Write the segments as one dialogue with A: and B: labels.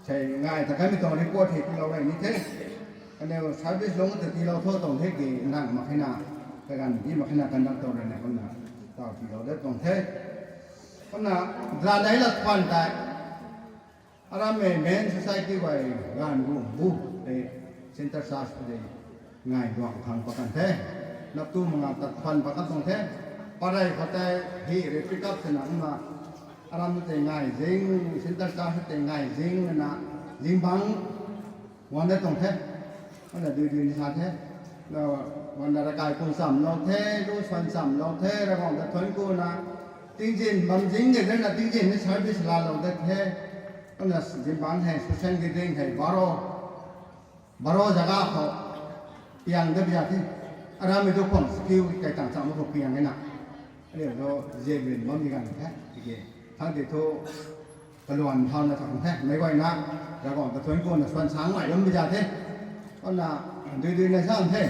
A: ใช่ง่ายแต่ใครไม่ต้องรีบปวดที่เราอะไรนี่เท่อันเดียวใช้ไปลงแต่ที่เราโทษตรงเท่กี่นั่งมาขนาดแต่กันที่มาขนาดกันนั่งตรงนั้นเนี่ยคนน่ะต่อที่เราได้ตรงเท่คนน่ะร้านไหนละควันแต่อะไรแม่สังคมไว้งานรุ่งบุกเตะเซ็นเตอร์ซาสเตะง่ายดวงทางประกันเท่นับตู้มงานตัดควันประกันตรงเท่ปะไรเขาแต่ที่เรปิกับสนามมาอารามเตะง่ายจริงเซ็นเตอร์ซาสเตะง่ายจริงนะจริงบังวันได้ตรงเท่วันได้ดูนิสัยเท่แล้ววันได้กายคุณสัมเราเท่ดูฟันสัมเราเท่แล้วของแต่ทนกูนะจริงๆมันจริงอย่างนั้นนะจริงๆนี่ใช้วิชาเราได้เท่ก็นะจริงบังให้สุชันกิริงให้บารอจักรเขาเพียงเดียวที่อารามมีทุกคนสกิลไก่ต่างๆมันก็เพียงไงนะเรียกว่าเจวินมันมีกันแค่ที่เกี่ยทั้งที่ทุกตะลวนทอนนะทั้งแท้ไม่ไหวนะแล้วก็แต่ทนกูนะส่วนช้างใหม่ยังไม่จัดเท่ก็นะดูในช่างเท่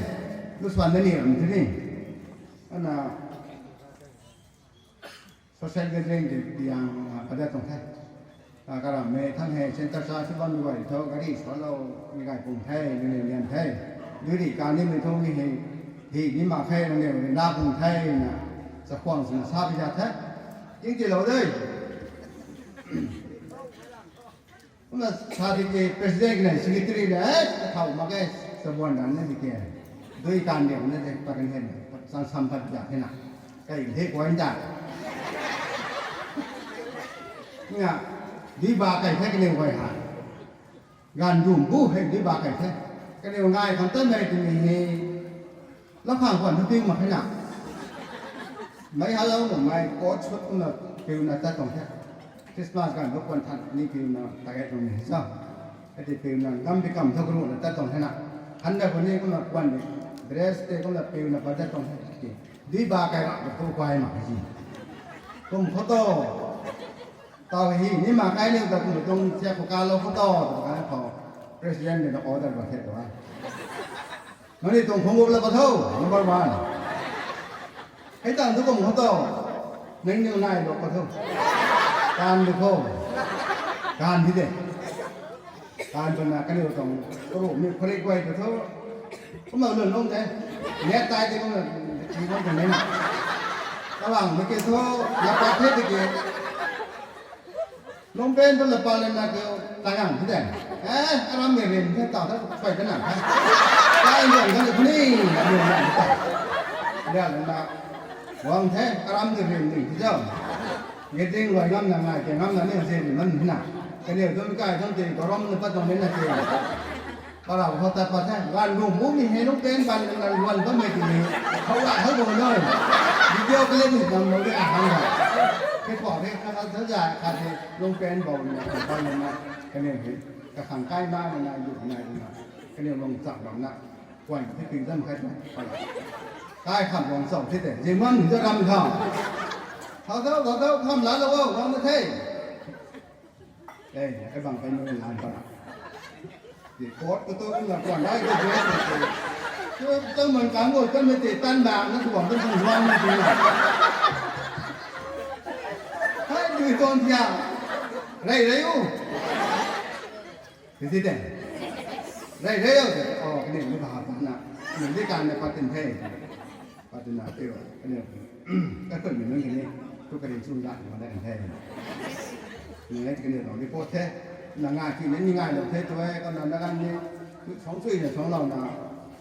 A: ลูกส่วนนี่มันที่นี่ก็นะโซเชียลกิริงที่เพียงประเดี๋ยวตรงแท้ก็เราไม่ทั้งให้เซ็นเตอร์ซาที่วันมีไว้เท่ากันที่สอนเรามีการปรุงเท่เรียนเท่ดูดิการนี้ไม่ทุ่งนี่ให้ที่นี่มาเท่ตรงนี้เป็นดาปรุงเท่นะสักความสิ่งทราบวิจารณ์เท่ยิ่งที่เราได้เพราะว่าชาติที่ประธานเนี่ยสิ่งที่เรียนเขามาแค่สมบูรณ์นั้นนี่แค่ด้วยการเดียวนั่นเองประกันเห็นสัมผัสจากเห็นนะก็อีกเท่กว่านี้เนี่ยดีบาไก่แท้กันเองไว้หางานยุ่งกู้ให้ดีบาไก่แท้กันเองง่ายคำต้นเลยที่มีแล้วข้างคนที่ปิ้งมาขนาดไม่ฮัลโหลหรือไม่โค้ชชุดก็มาฟิวน่าจะตรงแท้คริสต์มาสกันทุกคนทันนี่ฟิวน่าตายตรงนี้ใช่ไอ้ที่ฟิวน่าดำไปกำทุกรุ่นน่าจะตรงขนาดฮันเดอร์คนนี้ก็มาควันนี่เดรสเต้ก็มาฟิวน่าจะตรงแท้ดีบาไก่ละตัวควายมาจริงผมเขาโตตอนนี้นี่มาใกล้เนี่ยแต่ผมต้องเช็คการเราเขาโตแต่การพอ president เนี่ยต้องออเดอร์ประเทศตัวนั่นนี่ตรงของผมเราก็เท่า number one ให้ตั้งทุกคนเขาโตนั่งอยู่ไหนเราก็เท่าการดูเขาการที่เด็กการเป็นการเรียกตรงกระดูกมีผลิตไว้แต่เท่าก็มาเลื่อนลงใจเนี้ยตายที่ก็มาที่นั่นตรงนี้นะระหว่างเมื่อกี้เท่านักประเทศที่เกี่ยลงเป็นต้นละปาเลนาเกี่ยวตายอย่างที่เด่นอารามเมรินที่ต่อถ้าไปกันหนักตายอย่างกันเลยคนนี้เรื่องนั้นเรื่องนั้นนะวางแท้อารามเมรินนี่ที่เจ้าเงี้ยจริงเลยงั้นยังไงแกงั้นนั่นเนี่ยเสียมันหนักแต่เดี๋ยวต้นกายต้นตีก็ร้องมันก็ต้องเน้นนะเจ้าก็เราเขาตัดปัดแท้วันรุ่งมุ้งมีเห็นลูกเป็นวันวันก็ไม่ตีเขาว่าเขาโดนเลยวิดีโอก็เล่นอยู่ตรงนู้นด้วยอ่านกันไปขอให้เขาเขาจะขาดเหตุลงเป็นบ่อยเนี่ยบ่อยเนี่ยกันเนี่ยเห็นกระขังใกล้บ้านเนี่ยอยู่ในเนี่ยกันเนี่ยลงจับแบบนั้นกวนที่ปีนต้นใครไปใกล้ขับลงสองที่แต่ยิ่งมันถึงจะรำเขาทำร้านเราก็วางไม่ใช่ไอ้บางไปนู่นร้านเขาเดี๋ยวโค้ดก็ตัวก็หลักก่อนได้ก็เยอะคือต้องเหมือนกันหมดก็ไม่ติดตั้นบางนั่นบอกต้องถึงวันจริงดูตอนที่ไรเร็วที่เด่นไรเร็วอ๋อเนี่ยไม่ผ่านนะเหมือนที่การในปาตินเทปาตินาเตียวเนี่ยก็เกิดเหมือนนั่นนี่ทุกกระดิ่งสู้ยากมาได้กันแท้นี่ไงกันเนี่ยเราที่โพสแท้งานที่นั้นง่ายเราเทตัวก็นั่นนั่นนี่สองช่วยเนี่ยสองเรานะ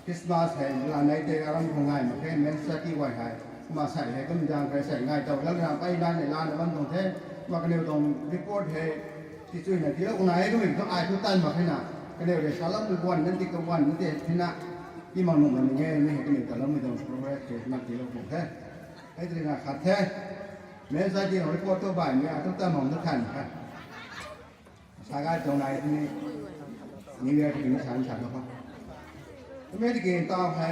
A: คริสต์มาสแห่งเวลาในเดือนอะไรคงง่ายมาแค่แม้สักกี่วันหายมาใส่ให้ก็มีอย่างไปใส่ง่ายแต่แล้วเราไปด้านในร้านวันตรงเทมากันเดียวตรงรีพอร์ตให้ที่ช่วยเนี่ยที่เราคนไหนก็ไม่ต้องอายทุกท่านมาให้หนักกันเดียวเดี๋ยวสารพัดวันนั่นที่กับวันนั่นที่ที่น่ะที่มันหนุ่มมันยังไงไม่เห็นกันเดียวแต่เราไม่ต้องโปรโมทเกิดมาที่เราผมแท้ให้ที่น่ะขาดแท้แม้ใส่ที่เรารีพอร์ตตัวบ่ายเนี่ยทุกท่านมองทุกท่านครับสายการตรงไหนที่นี่เรื่องที่มีฉันนะครับไม่ได้เกี่ยงต่อให้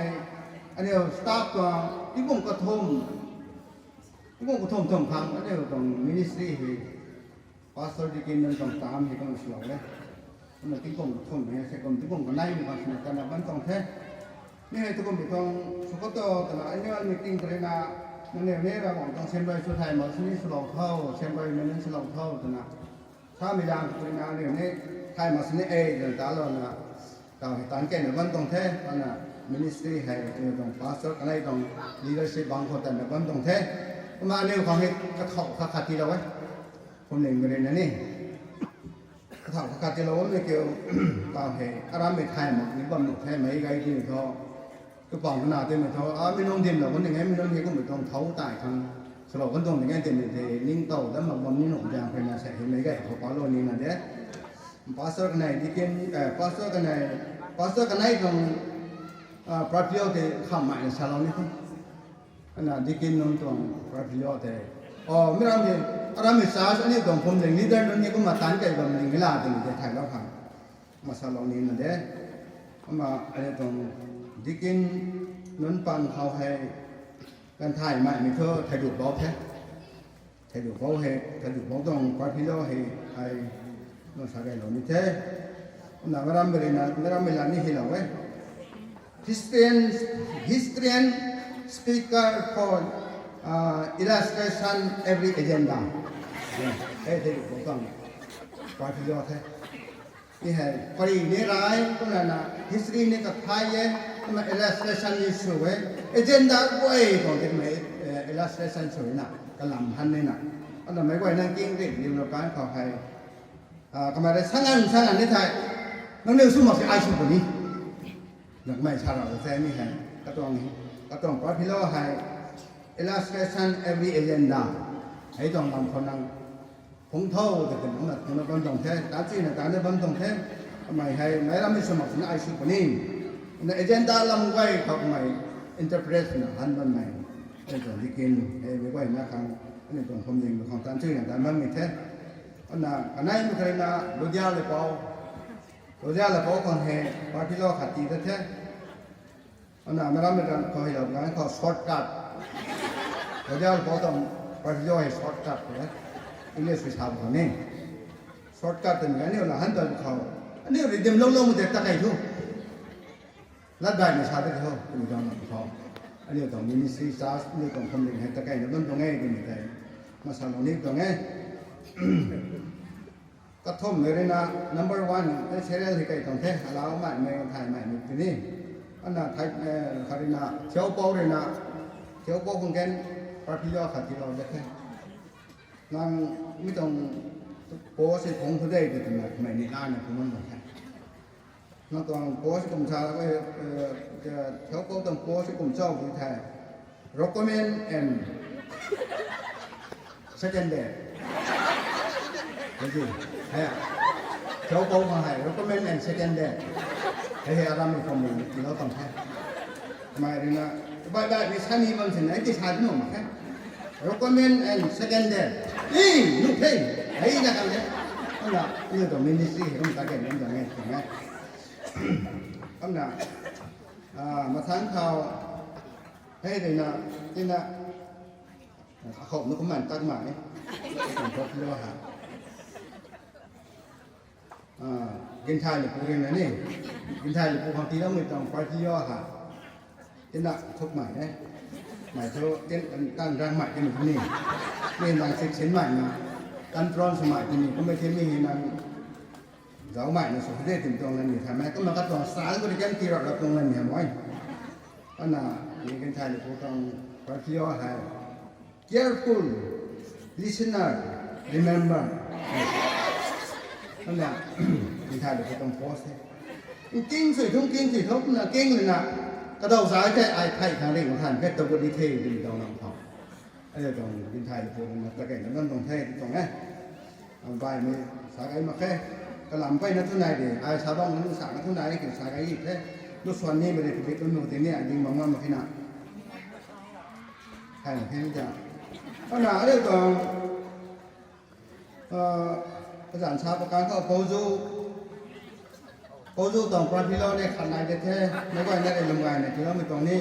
A: อันเดียวสตาฟตัวที่ผมกระทมทำครั้งอันเดียวตรงมินิสทรีพาสตอร์ที่กินนั่นต้องตามให้ต้องสโลว์เลยมันที่ผมทำเนี่ยใช่คนที่ผมก็ได้มีความสนุกแต่ละวันต้องแท้นี่ให้ทุกคนมีต้องสุขโตแต่ละอันนี้มันมีติ้งเลยนะนั่นเนี่ยเราบอกต้องเช่นใบสุดท้ายมาที่นี่สโลว์เท่าเช่นใบมันนั่นสโลว์เท่าแต่ละถ้าไม่ยางตัวงานเนี่ยนี่ hai mà xin ấy rồi ta lo là tao tán cái này vẫn đồng thế anh là ministry hay đồng pastor cái này đồng leadership bang hội tận vẫn đồng thế mà nếu không thì cái thọ khắc khắc gì đâu ấy không nên người này nè cái thọ khắc khắc gì đâu mới kêu tao hay aram mình thay một những bầm thay mấy cái gì thôi cái bỏng cái nào thì mình thôi mình nông tiền là vấn đề mình nông tiền cũng mìnhต้องthấu tại thằngสำหรับคนตรงอย่างเงี้ยเต็มเลยนิ่งโตแล้วมาบนนี่หนุ่มยางเป็นมาใส่ในไก่เขาป้าโลนี่นะเด้พาสเตอร์กันไหนที่กินพาสเตอร์กันไหนตรงพระพิโยเตข้ามมาในซาลอนนี่คุณอันนั้นที่กินนุ่มตรงพระพิโยเตไม่รำเนี่ยรำมิสาสอันนี้ตรงผมเลี้ยงลีดเดอร์นี่ก็มาตั้งใจแบบเลี้ยงเวลาเต็มเลยถ่ายแล้วค่ะมาซาลอนนี่นะเด้มาอันนี้ตรงที่กินนุ่นปันเขาให้กันถ่ายใหม่ไม่เท่าถ่ายดูบอลแท้ถ่ายดูบอลให้ถ่ายดูบอลตรงพระพิโยให้ไอ้น้องสาวไอ้หนูนี่แท้น่ะไม่รำเลยนะไม่รำเวลานี่ให้เราเว้ยHistorian speaker for illustration every agenda. Hey, thế cũng không. Qua phía do thế. Thì hệ, qua đi nế rái, cũng là history nế tập thái ấy, nhưng mà illustration như sửa ấy. Agenda của ấy, còn thì mấy illustration sửa nè, cái làm hăn này nè. Còn là mấy quay năng kinh định, nhưng mà cái khó hay. Còn mà đây sáng ăn nế thầy, nó nêu xuống một cái ai xuống của đi. Được mấy sao rồi thế này hay các tuần có philo hay illustration every agenda ấy tuần làm phần năng phóng thâu thì cũng là nó vẫn đồng thế đã chỉ là cái nó vẫn đồng thế mày hay mấy lắm mình một cái ai sự của mình agenda làm quay học mày interpret là hắn bên mày đây tuần đi kinh hay với quay na khang này tuần không nhìn được không tan chơi là tan bên mình thế cái này mình thấy là đồ gia là baoตัวเจ้าละพอคนเฮพอที่เราขัดตีแท้ๆอันนั้นไม่รับไม่ได้เขาให้เรางั้นเขาช็อตกัดตัวเจ้าละพอต้องพอที่เราให้ช็อตกัดเลยอิเล็กทริกชาร์จคนนี้ช็อตกัดเป็นไงเนี่ยเราหันตัวเขาอันนี้เราเดิมลงมันจะตะไคร้ทุกลัดได้ไม่ชาร์จได้ทุกเป็นการของเขาอันนี้ต้องมินิสตรีซาสนี่ต้องคำนึงให้ตะไคร้เนี่ยมันตรงไงเป็นยังไงมาสอนนี้ตรงไงกระทมเลยนะ number one ได้ใช้ได้ที่ไก่ตองเทเราใหม่ไม่ถ่ายใหม่ที่นี่อันนั้นไทยคารินาเที่ยวโป้เลยนะเที่ยวโป้คงแกนพระพิยอขัดที่เราจะแค่นั่งไม่ต้องโป้สิผมทุเรศเป็นแบบใหม่ในร้านเนี่ยผมมันหมดแค่นั่งตองโป้สิกลุ่มชาแล้วก็จะเที่ยวโป้ต้องโป้สิกลุ่มเจ้าที่ไทย recommend and second day cái gì hay cháu cô mà hay recommend and second day hay là làm mình mình thì nó tầm hay mà đi là bài vì sao đi bằng thì cái sai đúng không mà recommend and second day đi lúc thế ấy là cái đấy ông là như tổ ministry ông ta kể ông ta nghe hiểu nghe ông là mà tháng sau hay thì là nên là khổng nó cũng màn tăng mãi còn có kilo hảกินชายหรือปูเองนะนี่กินชายหรือปูบางทีแล้วไม่ต้องไปที่ย่อค่ะกินละทุกใหม่เนี่ยใหม่เท่าเต้นตั้งร่างใหม่ที่มันที่นี่นี่บางเซ็นใหม่นะตั้งตรอนสมัยที่นี่ก็ไม่เที่ยมีนางเจ้าใหม่ในสุดที่ถึงตรงนั้นนี่ทำไมก็มาก็ต้องสารก็ได้กันที่เราตรงนั้นนี่มั้ยอันน่ะนี่กินชายหรือปูต้องไปที่ย่อค่ะ careful listener rememberนั่นแหละที่ถ่ายเดี๋ยวต้องโพสต์กิ้งสิทุ่งกิ้งสิทุบนะกิ้งเลยนะกระโดดสายแค่ไอ้ไทยทางเรื่องของท่านแค่ตัวดีเทลดีตรงนั้นพอไอ้ตรงที่ถ่ายพวกนั้นตะแกรงนั้นตรงเทตรงนี้ใบมีสายไอ้มาแค่กระหล่ำไปนั่นทุนไหนดิไอ้ชาวบ้านนั่นสายนั่นทุนไหนเกี่ยวสายไอ้อีกแค่ลูกส่วนนี้ไม่ได้ติดตัวหนูที่นี่ยิงมองว่ามาที่น่ะใช่แค่นี้จ้ะอันน่ะเรื่องตรงอาจารย์ชาประการเขาโพจูตรงพระพิโรเนี่ยขันไหนแท้ไม่ว่าเนี่ยไอ้ลงไงเนี่ยที่เราไม่ตรงนี้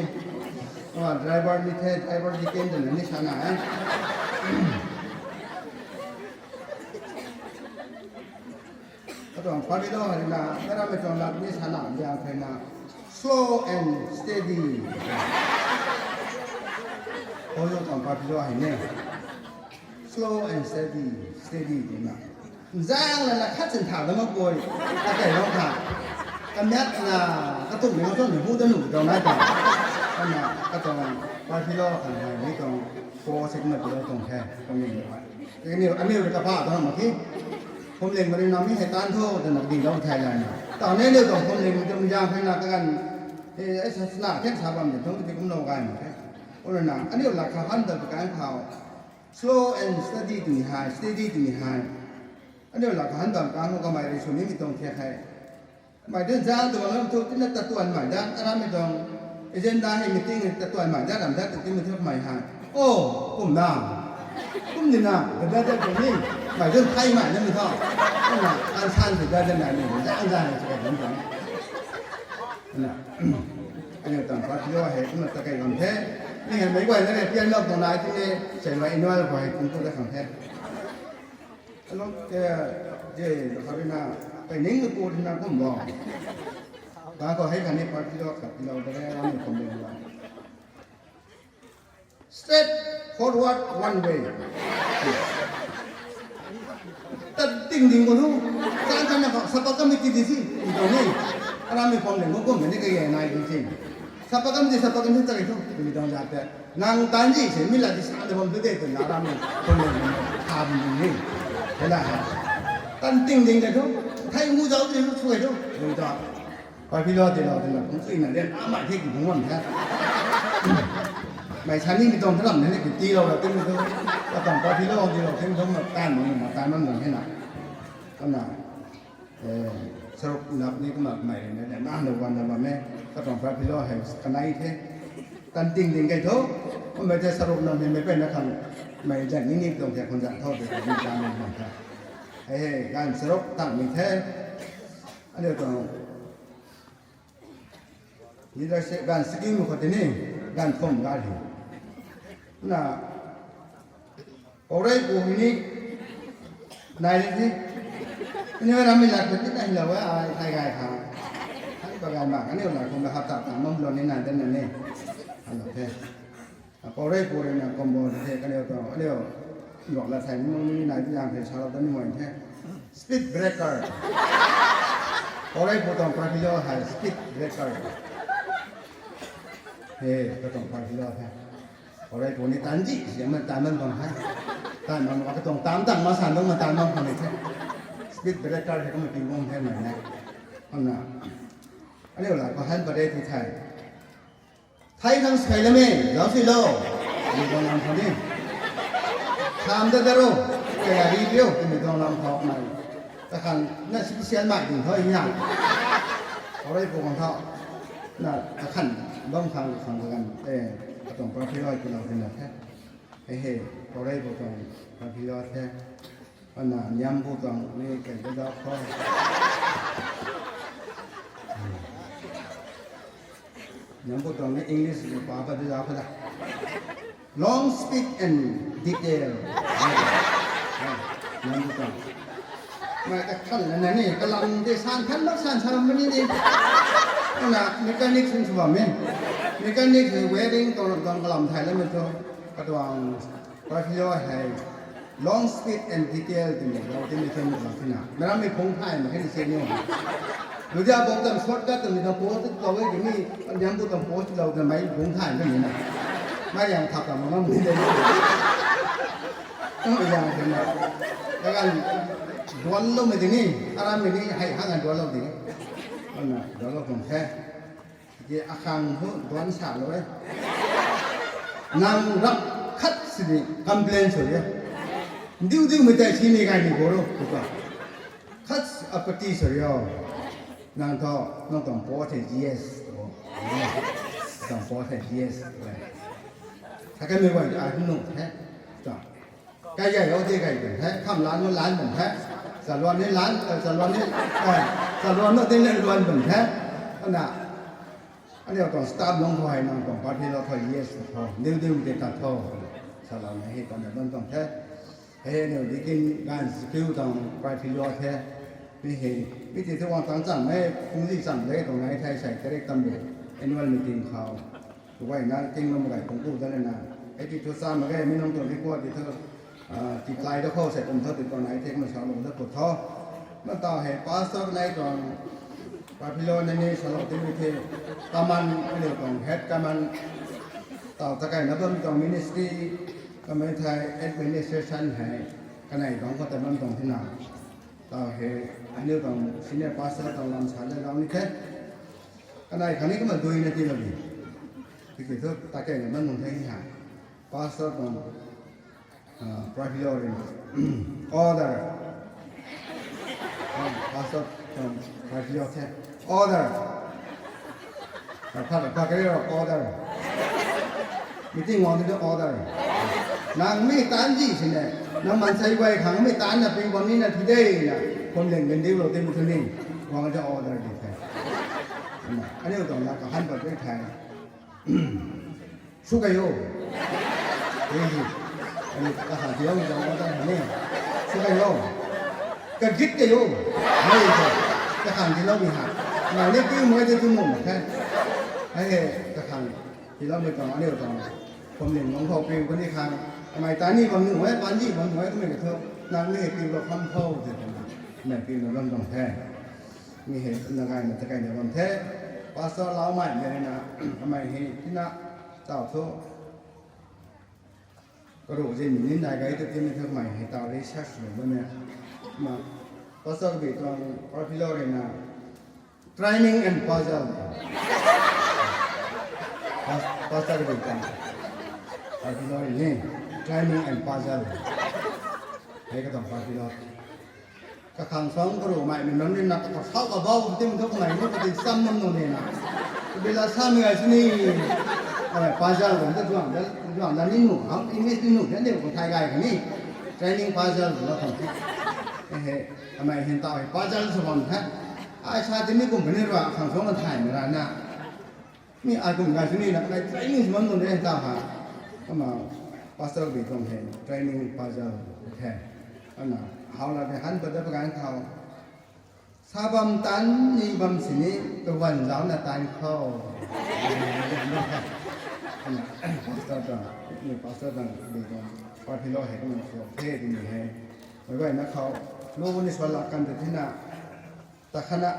A: ว่าไดรเวอร์นี่แท้ไดรเวอร์ที่เก่งแต่เนี่ยนี่ชนะก็ตรงพระพิโรเนี่ยนะถ้าเราไม่ตรงหลักนี่ชนะอย่างไรนะ slow and steady โพจูตรงพระพิโรเห็นเนี่ย slow and steady ดีนะ giang là khát chân thảo nó mắc bồi ta kể nó thảo cái nhất là cái tụng này nó rất là hút đến nụ trong này cả cái nào cái trong qua phi lo thằng này mấy trong cô sẽ mất rồi trong hè trong mình vậy cái điều anh điều cái phá đó mà khi hôm lên mà đi nói mấy hệ tan thôi thì là đi đâu thay này tao nên điều tổng hôm lên trong giang hay là cái gần thì ấy là thiết sản phẩm thì chúng thì cũng lâu ngày mà thế ôi là anh điều là khả năng từ cái khảo slow and steady to high steady to high anh điều là khả năng từ cái không có mày đi xuống những trong thiệt hay mày đơn giản từ mà thôi chính là tật tuần mày đang anh em trong agenda hay meeting tật tuần mày đang làm ra tự tin mình theo mày hài ô cũng nào cũng như nào người taจะเป็นmày đơn thay mày nên mình thôi nhưng mà ăn san thì ra dân này mình giãn ra này sẽ đúng không anh em toàn phát vô hệ cũng là tất cả còn thế nhưng mà mấy quầy nó đẹp tiên lộc tổng này thì nên sẽ loại nói là phải chúng tôi đã không thế lúc cái họ đi nào cái những cái cô thì nào cũng bỏ ta có thấy cái này phát vô cả thì đâu có thể làm được không được straight forward one way tất tình tình của nó sao cho nó sắp có mấy cái gì đó này anh em phòng này cũng có mấy cái này gì sắp có cái gì tất cả thôi thì đâu ra thế nàng tan gì sẽ mình là đi sang để phòng tôi để tôi làm mình phòng này làm mình thế là tan tình tình đấy thôi thay ngu giáo thì nó xuôi thôi rồi đó phải lo thì là cũng suy là đến ám ảnh thế thì cũng làm thế mày sáng đi trong cái lòng này cái ti đâu là tên thôi ta tổng qua phi lo thì là thêm giống là tan nó mình thế nào con nào sau lập đi cái mặt mày này để ăn đượcวันlà mẹ ta tổng qua phi lo hay cái này thế tan tình cái thố con màyจะสรุปเราไม่เป็นนะครับmày dành những nghiệp tổng thể con dạng thôi để mình làm mình làm thôiการสรุปตั้งมีแท้อันเดียวกันนี่เราsẽการสกิลมันก็ที่นี่การคมการหิน่ะโอ้ยกูนี่นายนี่นี่เราไม่หลักที่ไหนเราว่าไทยไก่ขาอันนี้ประการมากอันนี้เราคงจะหัดตัดมั่งเราในนั้นแต่นั่นนี่อันนั้นแท้โอ้ยกูเนี่ยนะคอมโบเทกันเดียวกันอันเดียวหลอกละไทยมันมีนายที่ยังเป็นชาวเราตอนนี้มันแท้speed breaker โอ้ยกูต้องไปที่เราให้ speed breakerก็ต้องไปที่รอดแท้อะไรพวกนี้ตันจีเสียงมันตามมันต้องให้ตามมันก็ต้องตามตั้งมาสั่นต้องมาตามน้องคนนี้แท้สปีดเบรกเกอร์ที่เขาไม่กินวงแท้ไหนนะอันน่ะอันนี้เราก็หันประเทศที่ไทยทั้งสายละเมย์เราสิโลมีตรงนั้นคนนี้ทำได้รู้แกรีวิวมีตรงนั้นเขาใหม่แต่ครั้งนั้นสเปเชียลใหม่ถึงเขาอีกอย่างอะไรพวกของเขาน่ะขั้นบ้องทางกันต้องปรับพิจารณาเราเป็นแบบแท้อะไรพวกต้องปรับพิจารณาแท้อันนั้นย้ำพวกต้องนี่เกิดจากข้อย้ำพวกต้องนี่อังกฤษป่าปฏิจจารย์ long speak and detail ย้ำพวกต้องมาขั้นนั้นนี่กำลังได้สานขั้นนักสานสานมันนี่นะเมคานิกส์ส่วนมันเมคานิกส์เวดดิ้งตอนกำลังถ่ายแล้วมันก็กระตัวพอที่เราให้ long speed and detail ที่นี่เราที่มีเทคนิคที่น่ะไม่ต้องมีพงถ่ายมันแค่นี้เสียเนี่ยหรือจะบอกตามช็อตก็ตามที่เราโพสต์ตัวไว้ที่นี่ย้ำตัวตามโพสต์เราจะไม่พงถ่ายก็อย่างนั้นไม่อย่างขับแต่มันต้องมีเลยต้องอย่างเดียวนะแล้วกันดวลลงมาที่นี่อะไรไม่นี่ให้ห่างกันดวลลงที่นี่อันน่ะดวลลงแค่ยี่อาคารหัวดวลสาวเลยนางรับคัดสิคอมเพลนส์เลยดิวไม่ได้ที่นี่กันนี่กูรู้ถูกป่ะคัดอัปติสุริยนางท้อน้องต้องโพสต์ yes ต้องโพสต์ yes เลยถ้าแกไม่ไหวจะอ่านนุ่งแท้จ้ะใกล้ๆเขาที่ใกล้กันแท้ข้ามร้านนู้นร้านเหมือนแท้สารวันนี้ร้านสารวันนี้สารวันนู้นที่เล่นรวนเหมือนแท้อันน่ะอันนี้เราต้องสตาร์ทลงถอยนั่งต้องปฏิเราถอย yes พอดิวเด็ดตัดท่อสารวันนี้ตอนนั้นต้องแท้เนี่ยดิกินการสกิลต้องไปพิจารณาแท้วิธีที่วางตั้งจังไม่คุ้มที่สั่งเลยตรงไหนไทยใส่ก็ได้ตำเด็ดไอ้นวลมีกินข้าวถูกไหมนะกินนมไก่ของกูได้เลยนะไอ้ที่ทุกซ้ำมันก็ไม่น้องตัวที่กลัวที่เธอ จีไกลต้องเข้าใส่กลุ่มเท่าติดตอนไหนเทคมันชาลงแล้วกดท่อมันต่อเหตุพาสเตอร์ในตอนปาพิโลในนี้ชาลงที่วิธีกำมันเรื่องของเฮดกำมันต่อตะไคร้นับเป็นตรงมินิสทรีกำมันไทยแอดมินิสเทชันให้กันไหนของก็แต่มันตรงที่ไหนต่อเหตุอันนี้ตรงซีเนียร์พาสเตอร์ตรงลำชาเลเรานี่แค่กันไหนครั้งนี้ก็มาดูในที่เราดีที่เกิดตะไคร้นับเป็นตรงที่หาพาสเตอร์ตรงPravilorin order pastor Pravilorin order order meeting on the order นางไม่ตานจีสิเนี่ยนางมันใช้ไว้ขังไม่ตานนะเป็นวันนี้นะที่ได้นะคนเล่นเป็นเดียวเราเต็มทุนนี่วางจะ order ดีแท้อันนี้ต้องนะกับฮันประเทศไทยสู้กันอยู่อันนี้อาหารเดียวมันจะมาตั้งแต่นี้สุดยอดก็คิดกันอยู่ไม่ใช่อาหารที่เรามีหาหน่อยนี้กิ้วมวยจะทุ่มหนุ่มแค่ให้อาหารที่เราไม่ต้องอันนี้ต้องผมเห็นน้องเขาปิ้วคนที่คางทำไมตานี่บางหนุ่มไว้ปานยี่บางหนุ่มไว้ก็ไม่กระเทาะนางนี่ปิ้วเราค้ำเข้าเสร็จแล้วแม่ปิ้วเราเริ่มต้องแท้มีเหตุยังไงมันจะไกลเดี๋ยวมันแท้ภาษาเราใหม่เลยนะทำไมเหตุที่น่ะเต่าโซ่ก็รู้จริงนี่นายไกด์ตัวที่ไม่ทำใหม่ให้ตาได้ชัดเลยว่าเนี่ยมาภาษาอังกฤษตรงพาพิโลเลยนะ training and puzzle ภาษาอังกฤษตรงพาพิโลนี่ training and puzzle ให้ก็ต้องพาพิโลก็ขังสองก็รู้ใหม่มันนี่นักเข้ากับเบาที่มันทุกใหม่นี่ก็ติดซ้ำมันโน่นนี่นะเวลาซ้ำไงสินี่puzzle ผมจะดูอ่านนี่หนูเขาอิงลิสนี่หนูนั่นเดี๋ยวผมไทยไกด์คนนี้ training puzzle เราทำที่ทำไมเห็นต่อ puzzle สมองฮะไอ้ชาตินี้ผมเป็นว่าขังสองมันถ่ายเหมือนกันนะนี่ไอ้กลุ่มการที่นี่นะใน training สมองตรงนี้ต่างหากก็มา puzzle บีตรงเห็น training puzzle แค่อันน่ะเขาเราไปหันไปได้ประการเขาซาบัมตันนี่บัมสินี่ตัววันเราหน้าตาเขาpastor นี่ pastor ต่างดีกว่าพอที่เราเห็นมันสวยเท่ดีนี่ให้ไม่ไหวนะเขาโลกนี้สวรรค์กันแต่ที่น่ะแต่ขณะ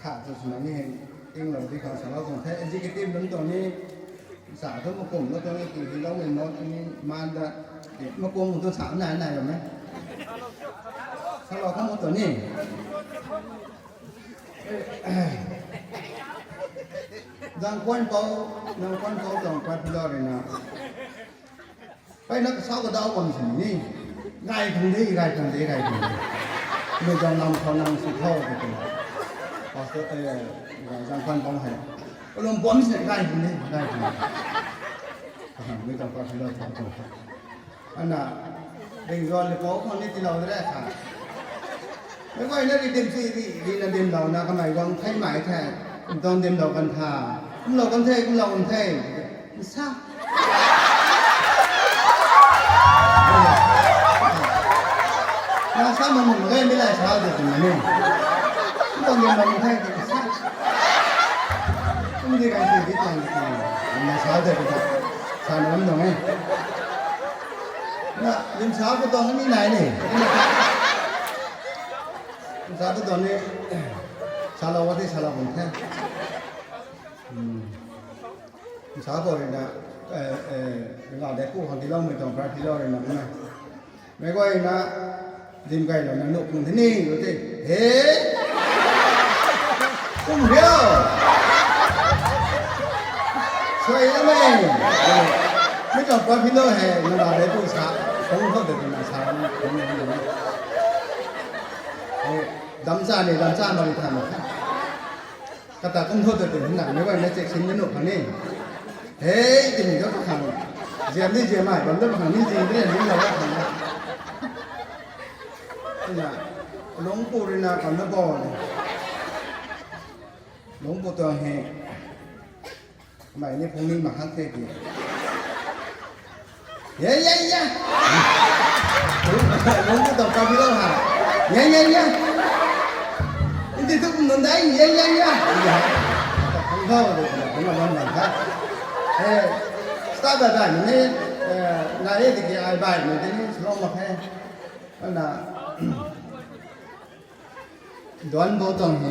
A: ขาดสุดนั้นนี่เองเองเราที่เขาสารของแท้ executive นั้นตอนนี้สาธุมากรมแล้วตอนนี้ที่เราเป็นโน้ตนี้มันจะมากรมตัวสาวไหนหรือไหมถ้าเราเข้ามาตัวนี้ดังควันเขาต้องควันพิลอเลยนะไปนักสาวก็ดาวกันสินี่ไงถึงที่ไม่ต้องนำเขานำสุดเท่าไปกันพอดังควันเขาให้ลมบอลสิไงถึงที่ไม่ต้องควันพิลอทำตัวอันน่ะเด็กย้อนเลยเขาคนนี้ที่เราได้ค่ะไม่ว่าเนี่ยเต็มที่ดีนะเต็มเรานะทำไมวังไทยหมายแท้ตอนเต็มเรากันท่าเรากันเท่เรากันเท่ไม่ทราบเราทราบมันเหมือนไม่ได้เช้าเด็กอย่างนี้ตอนเต็มเรากันเท่ไม่ทราบไม่ได้การสื่อที่ต่างกันมาเช้าเด็กกันเช้าน้ำตรงนี้น่ะเต็มเช้าก็ตอนนี้ไหนนี่ซาตุตอนนี้ชาลาวัดที่ชาลาบุญแท้ชาตัวเองนะเราได้กู้คนที่เราไม่ต้องพระที่เราเลยนะไม่ก็เองนะดิมไก่เราเนี่ยนุกคนที่นี่อยู่ที่เฮ้กุ้งเดียวช่วยแล้วไม่ต้องพระที่เราเฮ้เราได้กู้ชาของเขาเด็กนะชาของเราดำซ่าเนี่ยดำซ่ามาเลยทำนะกระต่ายต้องโทษตัวเองหนักไม่ว่าในเจ็กชิ้นนี้หนุกครั้งนี้เฮ้ยจริงก็ขังเจียมนี่เจียมใหม่ผมเริ่มขังนี่จริงเนี่ยนี่เราก็ขังนะนี่นะหลวงปู่รินาขันนะบ่อหลวงปู่ตัวเฮใหม่นี่พงนี้มาฮัตเตกีเย้หลวงปู่ตัวกาบิโลหะเย้ini tu menundai ya tak tahu tu mana tak start dah ni naik di ai bai ni selong mà khe là đoán vô tầng thì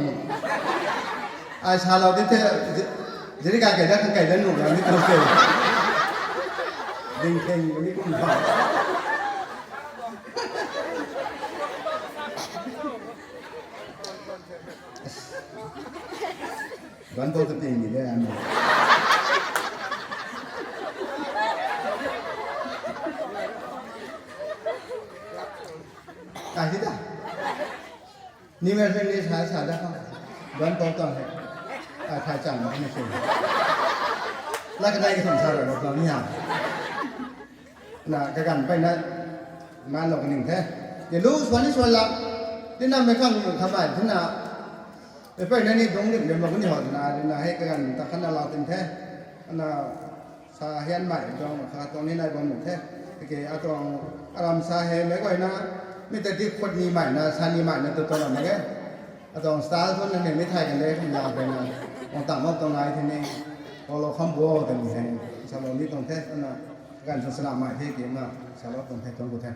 A: ai saoเราที่jadi kaget dah kaget dan nunggu ni terus ke dingkeng ni pun tak đoán vô tầng gì đấy anh ai thế taนี่มันเป็นนิสัยสาระđoán vô tầng nàyถ่ายจังมาไม่ใช่แล้วก็ได้ก็สงสารเราเราไม่อยากน่ะกันไปนะมาหลอกกันหนึ่งแท้อย่ารู้ส่วนนี้ส่วนละที่นั่นไม่ข้างอยู่ทำไมที่น่ะไปนั่นนี่ตรงนี้เดี๋ยวเราคนที่หอดน่ะเดี๋ยวน่ะให้กันแต่ขณะเราเต็มแท้น่ะสาเหตุใหม่ตรงตรงนี้นายบอลหมดแท้โอเคเอาตรงอารมณ์สาเหตุไม่ก่อยนะไม่แต่ที่คนนี้ใหม่นะชานีใหม่นะตัวเราไม่แก่เอาตรงสไตล์คนนั้นเนี่ยไม่ไทยกันเลยผมยาวไปนะมองต่างมองตรงไหนทีนี้พอเราคำบัวแต่มีแห่งชาวเรานี่ตรงแท้นะการศาสนาใหม่ที่เกี่ยวกับชาวเราตรงแท้ตรงกุฏแท้